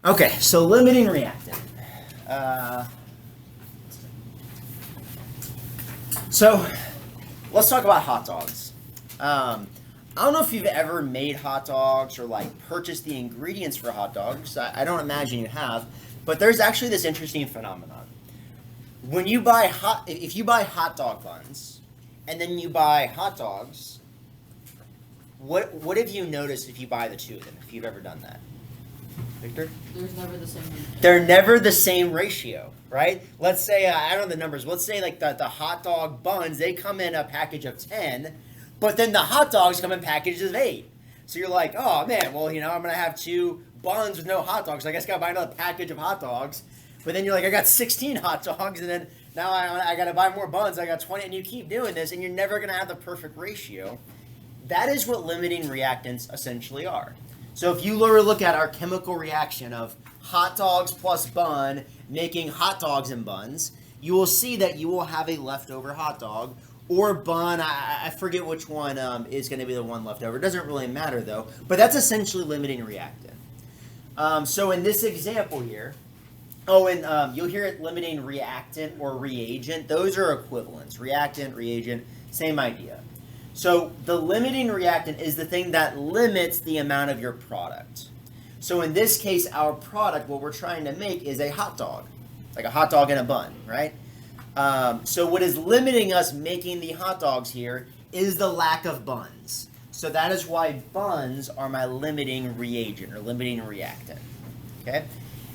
Okay, so limiting reactant. So let's talk about hot dogs. I don't know if you've ever made hot dogs or like purchased the ingredients for hot dogs. I don't imagine you have, but there's actually this interesting phenomenon. When you buy if you buy hot dog buns, and then you buy hot dogs, what have you noticed if you buy the two of them? If you've ever done that, Victor? There's never the same ratio. They're never the same ratio, right? Let's say, I don't know the numbers, let's say like the hot dog buns, they come in a package of 10, but then the hot dogs come in packages of 8. So you're like, oh man, well, I'm going to have 2 buns with no hot dogs, so I guess I got to buy another package of hot dogs. But then you're like, I got 16 hot dogs, and then now I got to buy more buns, I got 20, and you keep doing this, and you're never going to have the perfect ratio. That is what limiting reactants essentially are. So if you look at our chemical reaction of hot dogs plus bun making hot dogs and buns, you will see that you will have a leftover hot dog or bun. I forget which one is going to be the one left over. It doesn't really matter though, but that's essentially limiting reactant. So in this example here, you'll hear it limiting reactant or reagent. Those are equivalents. Reactant, reagent, same idea. So the limiting reactant is the thing that limits the amount of your product. So in this case, our product, what we're trying to make is a hot dog, like a hot dog and a bun, right? So what is limiting us making the hot dogs here is the lack of buns. So that is why buns are my limiting reagent or limiting reactant, okay?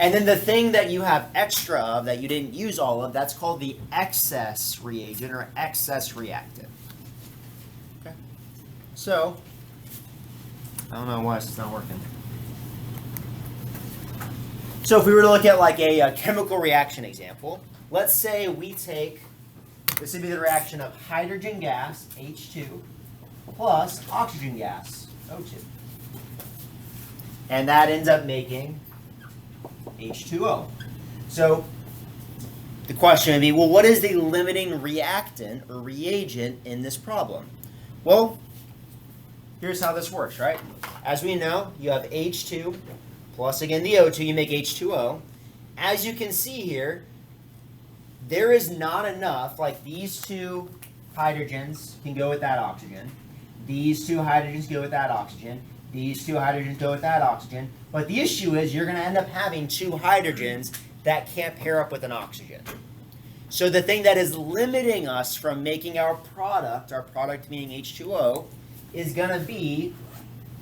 And then the thing that you have extra of that you didn't use all of, that's called the excess reagent or excess reactant. So, I don't know why it's not working. So if we were to look at like a chemical reaction example, let's say we take, this would be the reaction of hydrogen gas, H2, plus oxygen gas, O2. And that ends up making H2O. So the question would be, well, what is the limiting reactant or reagent in this problem? Well, here's how this works, right? As we know, you have H2 plus, again, the O2, you make H2O. As you can see here, there is not enough, like these 2 hydrogens can go with that oxygen. These 2 hydrogens go with that oxygen. These 2 hydrogens go with that oxygen. But the issue is you're going to end up having 2 hydrogens that can't pair up with an oxygen. So the thing that is limiting us from making our product meaning H2O, is going to be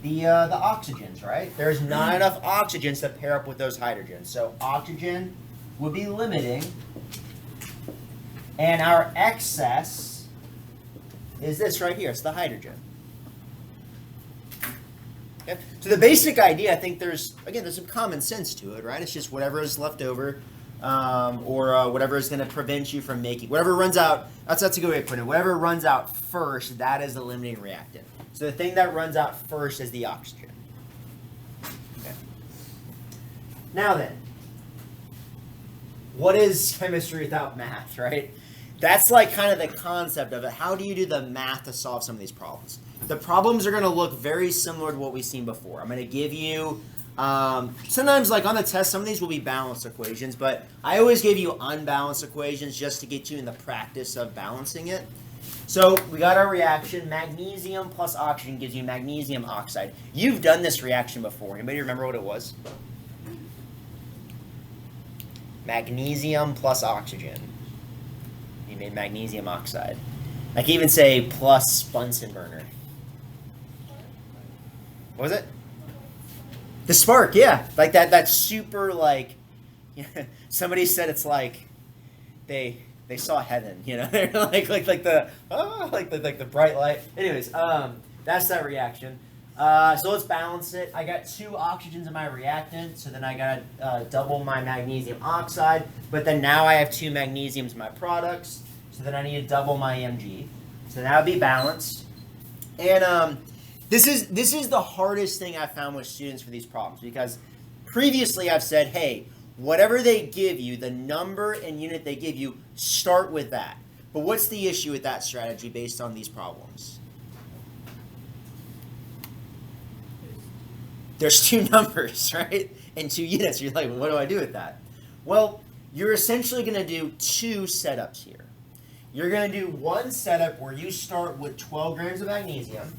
the oxygens, right? There's not enough oxygens to pair up with those hydrogens. So oxygen would be limiting. And our excess is this right here. It's the hydrogen. Okay? So the basic idea, I think there's some common sense to it, right? It's just whatever is left over or whatever is going to prevent you from making, whatever runs out, that's a good way to put it. Whatever runs out first, that is the limiting reactant. So the thing that runs out first is the oxygen. Okay. Now then, what is chemistry without math, right? That's like kind of the concept of it. How do you do the math to solve some of these problems? The problems are going to look very similar to what we've seen before. I'm going to give you, sometimes like on the test, some of these will be balanced equations, but I always give you unbalanced equations just to get you in the practice of balancing it. So we got our reaction, magnesium plus oxygen gives you magnesium oxide. You've done this reaction before. Anybody remember what it was? Magnesium plus oxygen. You made magnesium oxide. I can even say plus Bunsen burner. What was it? The spark, yeah. Like that super like, somebody said it's like they saw heaven, They're like the bright light. Anyways, that's that reaction. So let's balance it. I got 2 oxygens in my reactant, so then I got double my magnesium oxide. But then now I have 2 magnesiums in my products, so then I need to double my Mg. So that would be balanced. And this is the hardest thing I've found with students for these problems, because previously I've said, hey, whatever they give you, the number and unit they give you, start with that. But what's the issue with that strategy based on these problems? There's 2 numbers, right? in 2 units. You're like, well, what do I do with that? Well, you're essentially going to do 2 setups here. You're going to do one setup where you start with 12 grams of magnesium.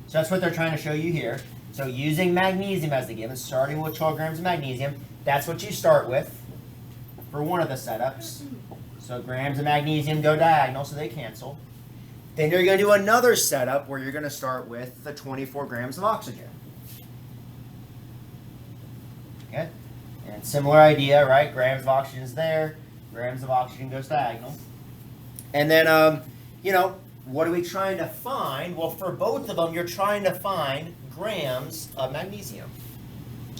So that's what they're trying to show you here. So using magnesium as the given, starting with 12 grams of magnesium, that's what you start with for one of the setups. So grams of magnesium go diagonal, so they cancel. Then you're going to do another setup where you're going to start with the 24 grams of oxygen. Okay? And similar idea, right? Grams of oxygen is there. Grams of oxygen goes diagonal. And then, you know, what are we trying to find? Well, for both of them, you're trying to find grams of magnesium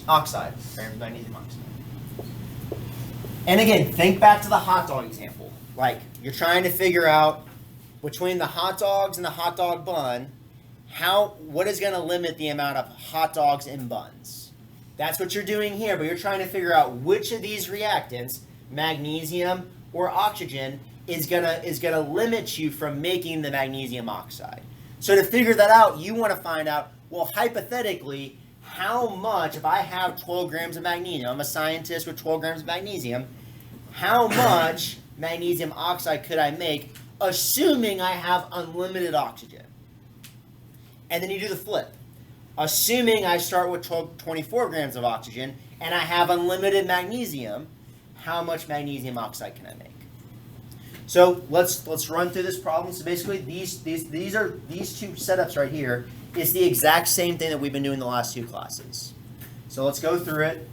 oxide. Grams of magnesium oxide. And again, think back to the hot dog example. Like, you're trying to figure out between the hot dogs and the hot dog bun, what is going to limit the amount of hot dogs in buns? That's what you're doing here, but you're trying to figure out which of these reactants, magnesium or oxygen, is gonna limit you from making the magnesium oxide. So to figure that out, you want to find out, well, hypothetically, how much, if I have 12 grams of magnesium, I'm a scientist with 12 grams of magnesium, how much magnesium oxide could I make, assuming I have unlimited oxygen? And then you do the flip. Assuming I start with 24 grams of oxygen and I have unlimited magnesium, how much magnesium oxide can I make? So let's run through this problem. So basically, these two setups right here is the exact same thing that we've been doing the last 2 classes. So let's go through it.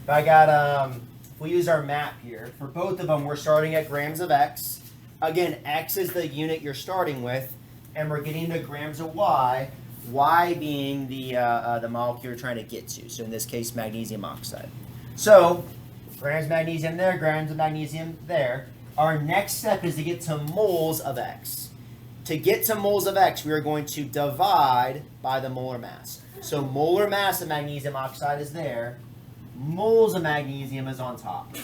If we use our map here, for both of them, we're starting at grams of X. Again, X is the unit you're starting with, and we're getting to grams of Y. Y being the molecule you're trying to get to. So in this case, magnesium oxide. So grams of magnesium there, grams of magnesium there. Our next step is to get to moles of X. To get to moles of X, we are going to divide by the molar mass. So molar mass of magnesium oxide is there. Moles of magnesium is on top.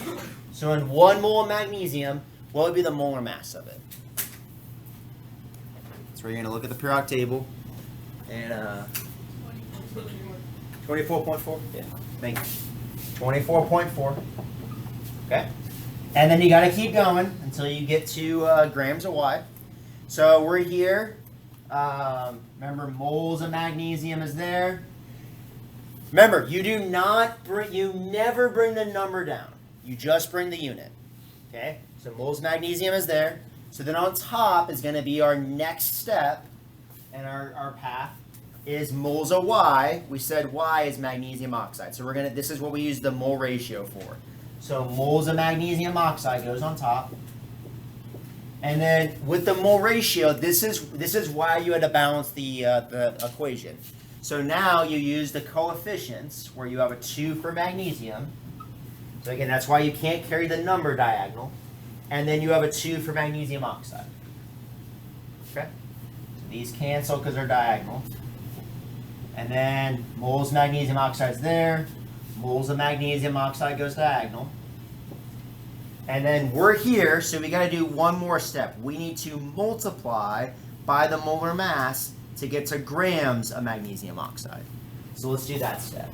So in 1 mole of magnesium, what would be the molar mass of it? So we're going to look at the periodic table. And 24.4? Yeah, thank you. 24.4. Okay. And then you got to keep going until you get to grams of Y. So we're here. Remember, moles of magnesium is there. Remember, you never bring the number down. You just bring the unit. Okay? So moles of magnesium is there. So then on top is going to be our next step, and our path is moles of Y. We said Y is magnesium oxide. So this is what we use the mole ratio for. So moles of magnesium oxide goes on top. And then with the mole ratio, this is why you had to balance the equation. So now you use the coefficients where you have a 2 for magnesium. So again, that's why you can't carry the number diagonal. And then you have a 2 for magnesium oxide. Okay? So these cancel because they're diagonal. And then moles of magnesium oxide is there. Moles of magnesium oxide goes diagonal. And then we're here, so we got to do one more step. We need to multiply by the molar mass to get to grams of magnesium oxide. So let's do that step.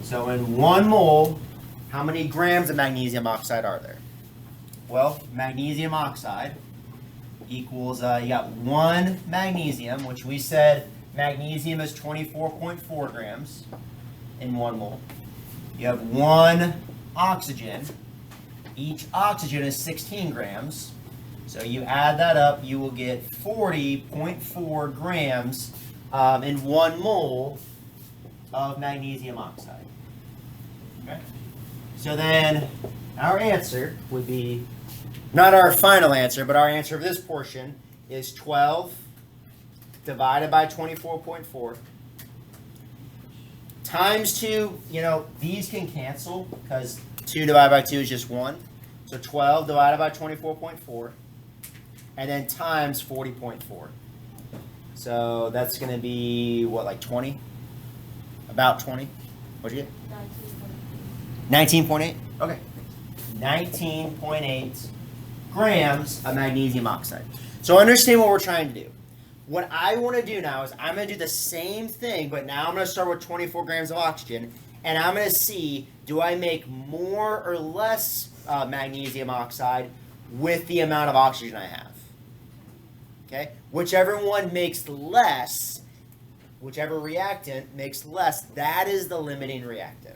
So in 1 mole, how many grams of magnesium oxide are there? Well, magnesium oxide equals, you got 1 magnesium, which we said magnesium is 24.4 grams in 1 mole. You have 1 oxygen. Each oxygen is 16 grams. So you add that up, you will get 40.4 grams in 1 mole of magnesium oxide. Okay? So then our answer would be, not our final answer, but our answer of this portion is 12 divided by 24.4 times 2, these can cancel because 2 divided by 2 is just 1. So 12 divided by 24.4, and then times 40.4. So that's going to be, what, like 20? About 20? What'd you get? 19.8. Okay. 19.8 grams of magnesium oxide. So understand what we're trying to do. What I want to do now is I'm going to do the same thing, but now I'm going to start with 24 grams of oxygen, And I'm going to see, do I make more or less magnesium oxide with the amount of oxygen I have? Okay? Whichever one makes less, whichever reactant makes less, that is the limiting reactant.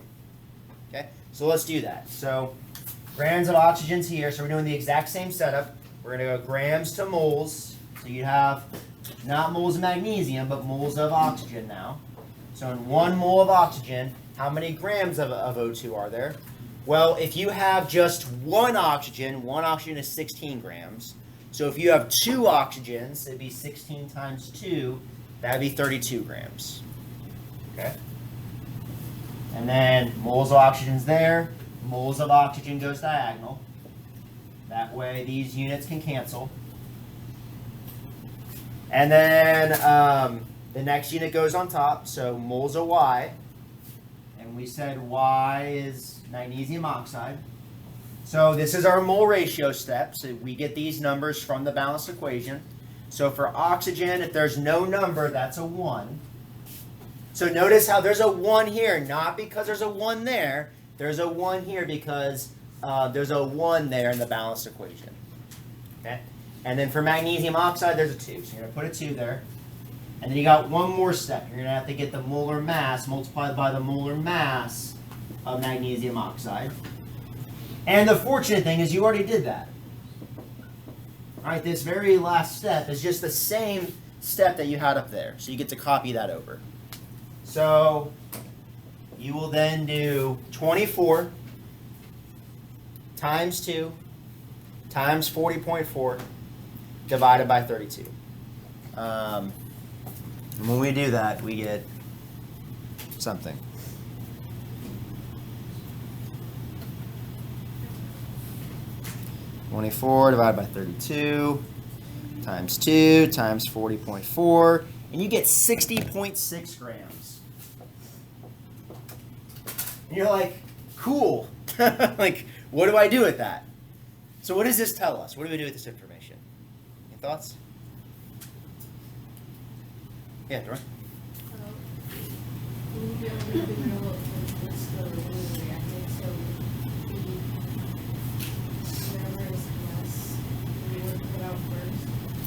Okay? So let's do that. So grams of oxygen's here. So we're doing the exact same setup. We're going to go grams to moles. So you have not moles of magnesium, but moles of oxygen now. So in 1 mole of oxygen, how many grams of O2 are there? Well, if you have just one oxygen is 16 grams. So if you have 2 oxygens, it'd be 16 times 2, that'd be 32 grams. Okay? And then moles of oxygen's there, moles of oxygen goes diagonal. That way these units can cancel. And then the next unit goes on top, so moles of Y. And we said Y is magnesium oxide. So this is our mole ratio step. So we get these numbers from the balanced equation. So for oxygen, if there's no number, that's a 1. So notice how there's a 1 here, not because there's a 1 there. There's a 1 here because there's a 1 there in the balanced equation. Okay? And then for magnesium oxide, there's a 2. So you're going to put a 2 there. And then you got one more step. You're going to have to get the molar mass multiplied by the molar mass of magnesium oxide. And the fortunate thing is you already did that. All right, this very last step is just the same step that you had up there. So you get to copy that over. So you will then do 24 times 2 times 40.4 divided by 32. And when we do that, we get something. (24 divided by 32 times 2 times 40.4), and you get 60.6 grams. And you're like, cool. Like, what do I do with that? So what does this tell us? What do we do with this information? Any thoughts? Yeah, Dora.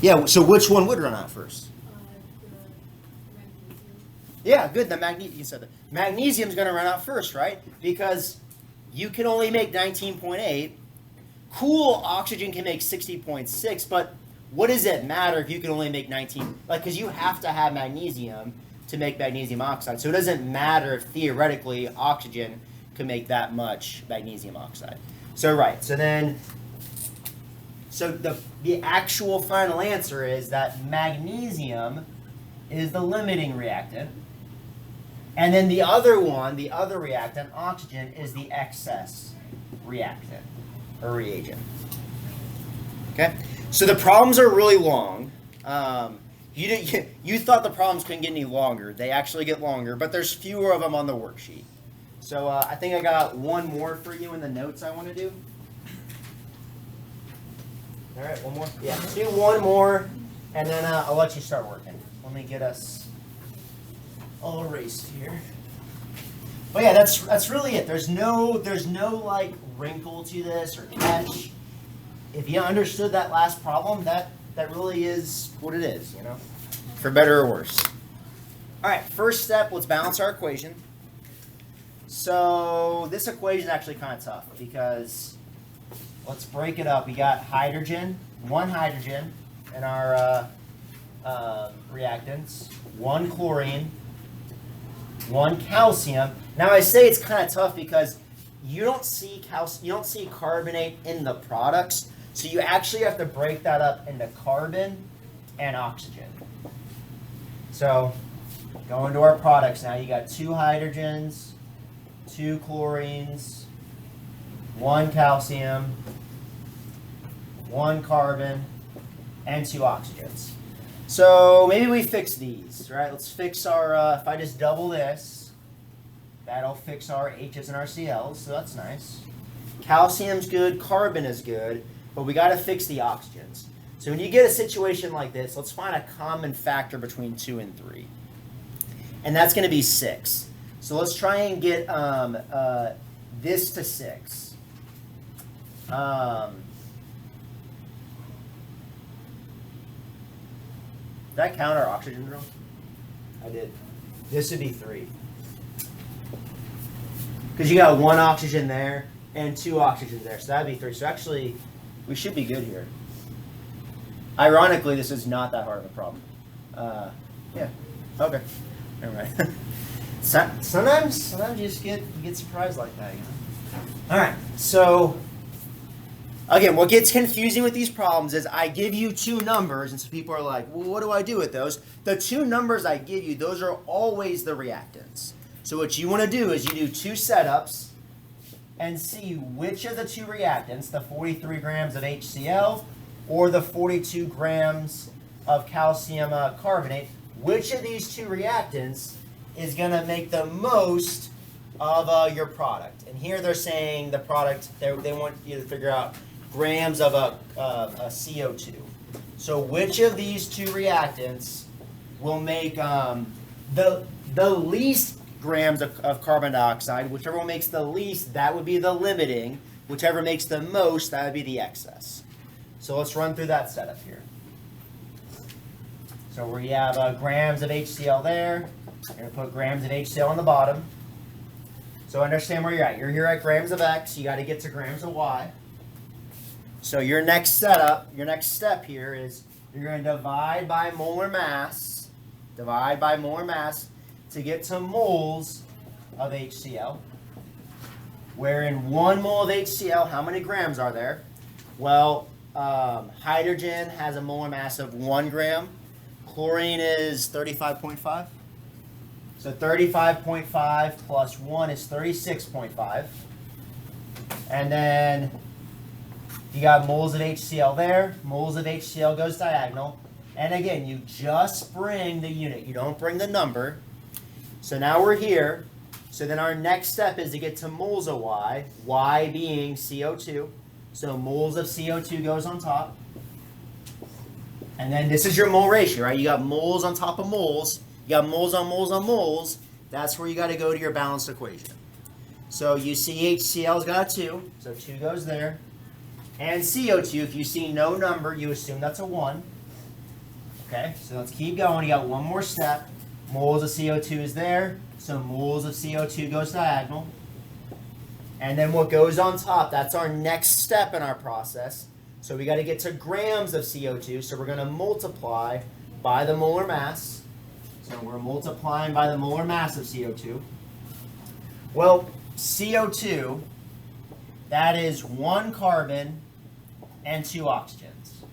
Yeah, so which one would run out first? Yeah, good. The magnesium. You said that. Magnesium's going to run out first, right? Because you can only make 19.8. Cool oxygen can make 60.6, but what does it matter if you can only make 19? Like, because you have to have magnesium to make magnesium oxide. So it doesn't matter if theoretically oxygen could make that much magnesium oxide. So right. So then, so the actual final answer is that magnesium is the limiting reactant. And then the other one, the other reactant, oxygen, is the excess reactant or reagent. Okay? So the problems are really long. You thought the problems couldn't get any longer. They actually get longer, but there's fewer of them on the worksheet. So I think I got one more for you in the notes I want to do. All right, one more? Yeah, let's do one more, and then I'll let you start working. Let me get us all erased here. But yeah, that's really it. There's no like wrinkle to this or catch. If you understood that last problem, that really is what it is, you know, for better or worse. All right, first step, let's balance our equation. So this equation is actually kind of tough because let's break it up. We got hydrogen, one hydrogen in our reactants, one chlorine, one calcium. Now I say it's kind of tough because you don't see carbonate in the products. So you actually have to break that up into carbon and oxygen. So going to our products now, you got 2 hydrogens, 2 chlorines, 1 calcium, 1 carbon, and 2 oxygens. So maybe we fix these, right? Let's fix our, if I just double this, that'll fix our H's and our Cl's, so that's nice. Calcium's good, carbon is good. But we got to fix the oxygens. So when you get a situation like this, let's find a common factor between 2 and 3. And that's going to be 6. So let's try and get this to 6. Did I count our oxygen wrong? I did. This would be 3. Because you got 1 oxygen there and 2 oxygens there, so that'd be 3. So actually, we should be good here. Ironically, this is not that hard of a problem. Yeah. Okay. Never mind. Sometimes you just get surprised like that, you know. All right. So again, what gets confusing with these problems is I give you 2 numbers, and so people are like, "Well, what do I do with those?" The 2 numbers I give you, those are always the reactants. So what you want to do is you do 2 setups and see which of the 2 reactants, the 43 grams of HCl or the 42 grams of calcium carbonate, which of these 2 reactants is going to make the most of your product. And here they're saying the product, they want you to figure out grams of a CO2. So which of these 2 reactants will make the least grams of carbon dioxide? Whichever one makes the least, that would be the limiting. Whichever makes the most, that would be the excess. So let's run through that setup here. So we have grams of HCl there. You're going to put grams of HCl on the bottom. So understand where you're at. You're here at grams of X. You got to get to grams of Y. So your next step here is you're going to divide by molar mass. Divide by molar mass to get to moles of HCl. Where in 1 mole of HCl, how many grams are there? Well, hydrogen has a molar mass of 1 gram. Chlorine is 35.5. So 35.5 plus 1 is 36.5. And then you got moles of HCl there. Moles of HCl goes diagonal. And again, you just bring the unit. You don't bring the number. So now we're here. So then our next step is to get to moles of Y. Y being CO2. So moles of CO2 goes on top. And then this is your mole ratio, right? You got moles on top of moles. You got moles on moles on moles. That's where you got to go to your balanced equation. So you see HCl's got a 2. So 2 goes there. And CO2, if you see no number, you assume that's a 1. Okay, so let's keep going. You got one more step. Moles of CO2 is there. So moles of CO2 goes diagonal. And then what goes on top, that's our next step in our process. So we got to get to grams of CO2. So we're going to multiply by the molar mass. So we're multiplying by the molar mass of CO2. Well, CO2, that is 1 carbon and 2 oxygens.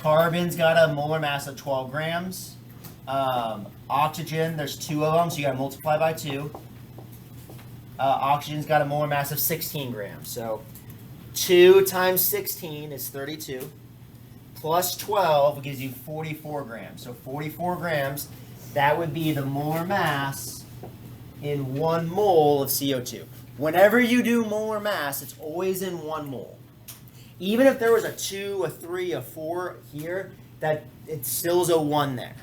Carbon's got a molar mass of 12 grams. Oxygen, there's 2 of them, so you got to multiply by 2. Oxygen's got a molar mass of 16 grams. So 2 times 16 is 32. Plus 12 gives you 44 grams. So 44 grams, that would be the molar mass in 1 mole of CO2. Whenever you do molar mass, it's always in 1 mole. Even if there was a 2, a 3, a 4 here, that it still is a 1 there.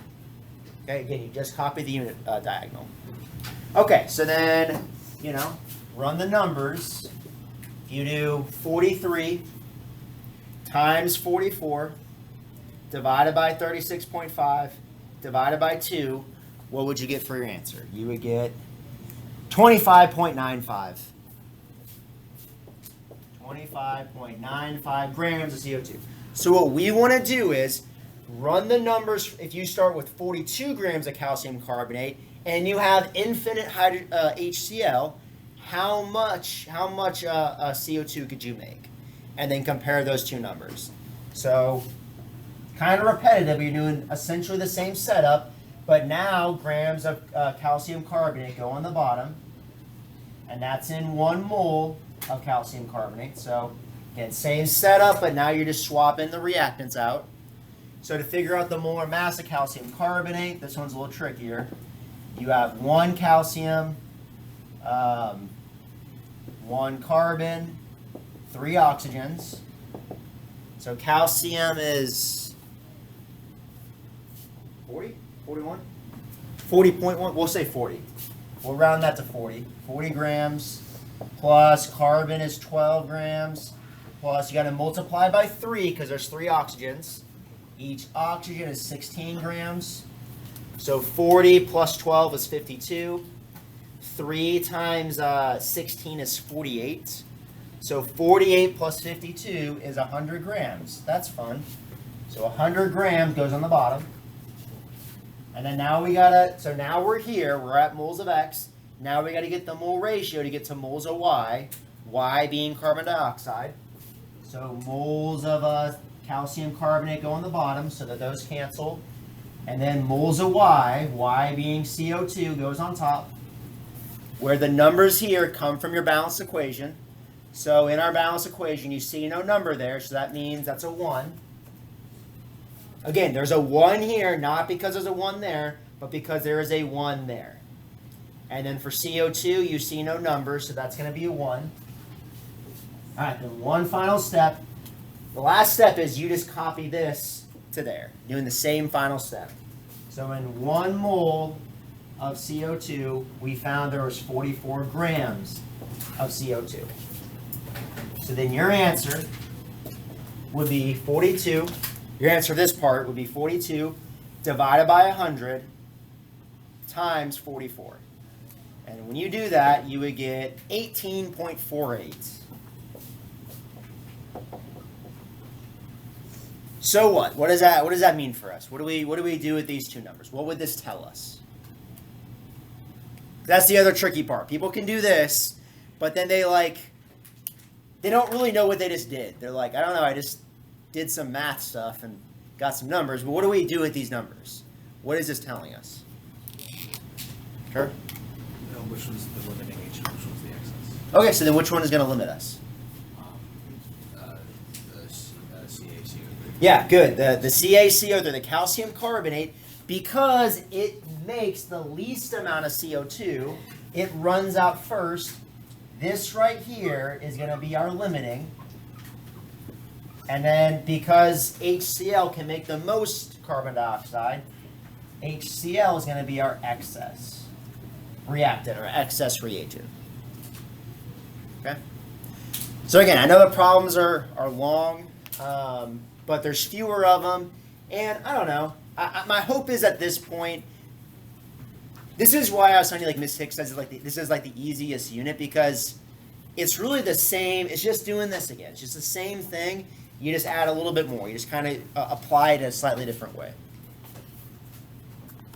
Okay, again, you just copy the unit diagonal. Okay, so then, run the numbers. If you do 43 times 44 divided by 36.5 divided by 2, what would you get for your answer? You would get 25.95. 25.95 grams of CO2. So what we want to do is run the numbers. If you start with 42 grams of calcium carbonate and you have infinite HCl, how much CO2 could you make? And then compare those 2 numbers. So kind of repetitive. You're doing essentially the same setup, but now grams of calcium carbonate go on the bottom, and that's in 1 mole of calcium carbonate. So again, same setup, but now you're just swapping the reactants out. So to figure out the molar mass of calcium carbonate, this one's a little trickier. You have 1 calcium, 1 carbon, 3 oxygens. So calcium is 40, 41, 40.1. We'll say 40. We'll round that to 40. 40 grams plus carbon is 12 grams plus you got to multiply by 3 because there's 3 oxygens. Each oxygen is 16 grams. So 40 plus 12 is 52. 3 times 16 is 48. So 48 plus 52 is 100 grams. That's fun. So 100 grams goes on the bottom. And then now we gotta, so now we're here, we're at moles of X. Now we gotta get the mole ratio to get to moles of Y. Y being carbon dioxide. So moles of calcium carbonate go on the bottom so that those cancel. And then moles of Y, Y being CO2 goes on top. Where the numbers here come from your balanced equation. So in our balanced equation, you see no number there, so that means that's a 1. Again, there's a 1 here, not because there's a 1 there, but because there is a 1 there. And then for CO2, you see no number, so that's going to be a 1. All right, then one final step. The last step is you just copy this to there, doing the same final step. So in 1 mole of CO2, we found there was 44 grams of CO2. So then your answer would be 42. Your answer for this part would be 42 divided by 100 times 44. And when you do that, you would get 18.48. So what? What does that mean for us? What do we do with these two numbers? What would this tell us? That's the other tricky part. People can do this, but then they don't really know what they just did. They're like, I don't know, I just did some math stuff and got some numbers, but what do we do with these numbers? What is this telling us? Sure? Which was the limiting H and which was the excess? Okay, so then which one is going to limit us? The CaCO3. Yeah, good. The CaCO3, the calcium carbonate, because it makes the least amount of CO2, it runs out first. This right here is going to be our limiting. And then because HCl can make the most carbon dioxide, HCl is going to be our excess reactant or excess reagent. Okay? So again, I know the problems are long, but there's fewer of them. And I don't know. My hope is at this point, this is why I was telling you, like Ms. Hicks says, this is like the easiest unit because it's really the same. It's just doing this again. It's just the same thing. You just add a little bit more. You just kind of apply it in a slightly different way.